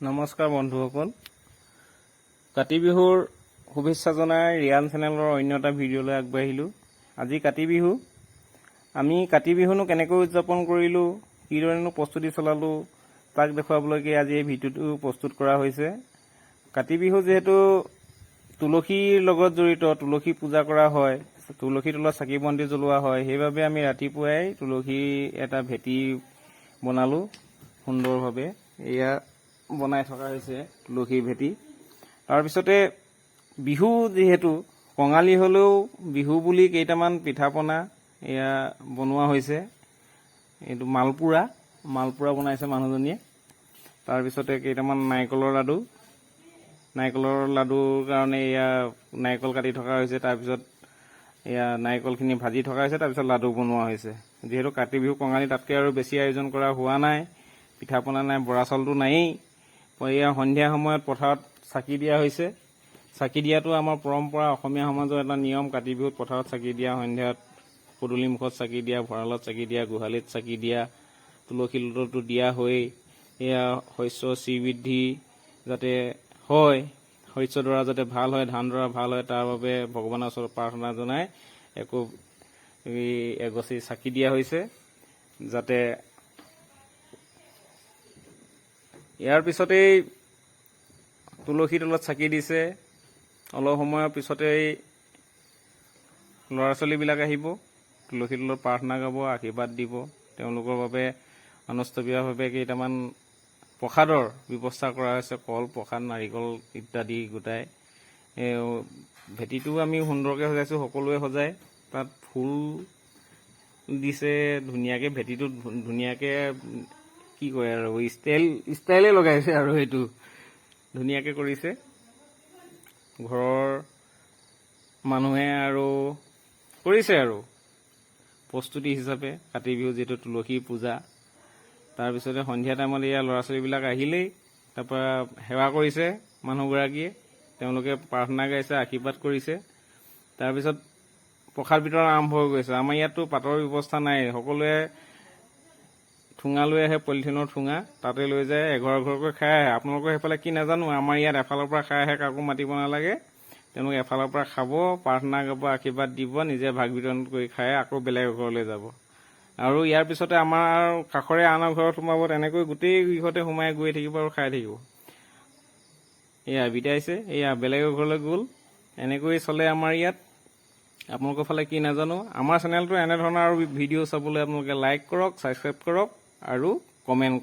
নমস্কাৰ বন্ধুসকল, কাতি বিহুৰ শুভেচ্ছা জনাই ৰিয়ান চেনেলৰ অন্য এটা ভিডিঅ'লৈ আগবাঢ়িলোঁ। আজি কাতি বিহু। আমি কাতি বিহুনো কেনেকৈ উদযাপন কৰিলোঁ, কিদৰেনো প্ৰস্তুতি চলালোঁ, তাক দেখুৱাবলৈকে আজি এই ভিডিঅ'টো প্ৰস্তুত কৰা হৈছে। কাতি বিহু যিহেতু তুলসীৰ লগত জড়িত, তুলসী পূজা কৰা হয়, তুলসী তলত চাকি বন্তি জ্বলোৱা হয়, সেইবাবে আমি ৰাতিপুৱাই তুলসী এটা ভেটি বনালোঁ সুন্দৰভাৱে। এয়া বনাই থকা হৈছে তুলসীৰ ভেটি। তাৰপিছতে বিহু যিহেতু কঙালী হ'লেও বিহু বুলি কেইটামান পিঠা পনা এয়া বনোৱা হৈছে। এইটো মালপোৰা বনাইছে মানুহজনীয়ে। তাৰপিছতে কেইটামান নাৰিকলৰ লাডুৰ কাৰণে এয়া নাৰিকল কাটি থকা হৈছে। তাৰপিছত এয়া নাৰিকলখিনি ভাজি থকা হৈছে, তাৰপিছত লাডু বনোৱা হৈছে। যিহেতু কাতি বিহু কঙালী, তাতকৈ আৰু বেছি আয়োজন কৰা হোৱা নাই, পিঠা পনা নাই, বৰা চাউলটো নায়েই। এয়া সন্ধিয়া সময়ত পথাৰত চাকি দিয়া হৈছে। চাকি দিয়াটো আমাৰ পৰম্পৰা, অসমীয়া সমাজৰ এটা নিয়ম। কাতি বিহুত পথাৰত চাকি দিয়া, সন্ধিয়াত পদূলিমুখত চাকি দিয়া, ভঁৰালত চাকি দিয়া, গোহালিত চাকি দিয়া, তুলসী তলতো দিয়া হৈ এয়া শস্য শ্ৰীবৃদ্ধি যাতে হয়, শস্যডৰা যাতে ভাল হয়, ধানডৰা ভাল হয়, তাৰ বাবে ভগৱানৰ ওচৰত প্ৰাৰ্থনা জনাই এগছি চাকি দিয়া হৈছে। যাতে ইয়াৰ পিছতেই তুলসী তলত চাকি দিছে। অলপ সময়ৰ পিছতেই ল'ৰা ছোৱালীবিলাক আহিব, তুলসী তলত প্ৰাৰ্থনা গাব, আশীৰ্বাদ দিব। তেওঁলোকৰ বাবে আনুষ্ঠানিকভাৱে কেইটামান প্ৰসাদৰ ব্যৱস্থা কৰা হৈছে। কল, প্ৰসাদ, নাৰিকল ইত্যাদি গোটাই ভেটিটো আমি সুন্দৰকৈ সজাইছোঁ, সকলোৱে সজায়। তাত ফুল দিছে ধুনীয়াকৈ, ভেটিটো ধুনীয়াকৈ কি কয় আৰু ষ্টাইলে লগাইছে আৰু সেইটো ধুনীয়াকৈ কৰিছে ঘৰৰ মানুহে আৰু কৰিছে আৰু প্ৰস্তুতি হিচাপে। কাতি বিহু যিহেতু তুলসী পূজা, তাৰপিছতে সন্ধিয়া টাইমত এয়া ল'ৰা ছোৱালীবিলাক আহিলেই তাৰপৰা সেৱা কৰিছে মানুহগৰাকীয়ে। তেওঁলোকে প্ৰাৰ্থনা গাইছে, আশীৰ্বাদ কৰিছে। তাৰপিছত প্ৰসাদ বিতৰণ আৰম্ভ হৈ গৈছে। আমাৰ ইয়াততো পাতৰ ব্যৱস্থা নাই, সকলোৱে ঠুঙা লৈ আহে, পলিথিনৰ ঠুঙা, তাতে লৈ যায়, এঘৰ এঘৰকৈ খাই আহে। আপোনালোকৰ সেইফালে কি নাজানো, আমাৰ ইয়াত এফালৰ পৰা খাই আহে, কাকো মাতিব নালাগে। তেওঁলোকে এফালৰ পৰা খাব, প্ৰাৰ্থনা গাব, আশীৰ্বাদ দিব, নিজে ভাগ বিতৰণ কৰি খাই আকৌ বেলেগ ঘৰলৈ যাব। আৰু ইয়াৰ পিছতে আমাৰ কাষৰে আন ঘৰত সোমাব, তেনেকৈ গোটেই গৃহতে সোমাই গৈ থাকিব আৰু খাই থাকিব। এয়া বিতাইছে, এয়া বেলেগৰ ঘৰলৈ গ'ল। এনেকৈ চলে আমাৰ ইয়াত। আপোনালোকৰ ফালে কি নাজানো। আমাৰ চেনেলটো এনেধৰণৰ আৰু ভিডিঅ' চাবলৈ আপোনালোকে লাইক কৰক, ছাবস্ক্ৰাইব কৰক আৰু কমেণ্ট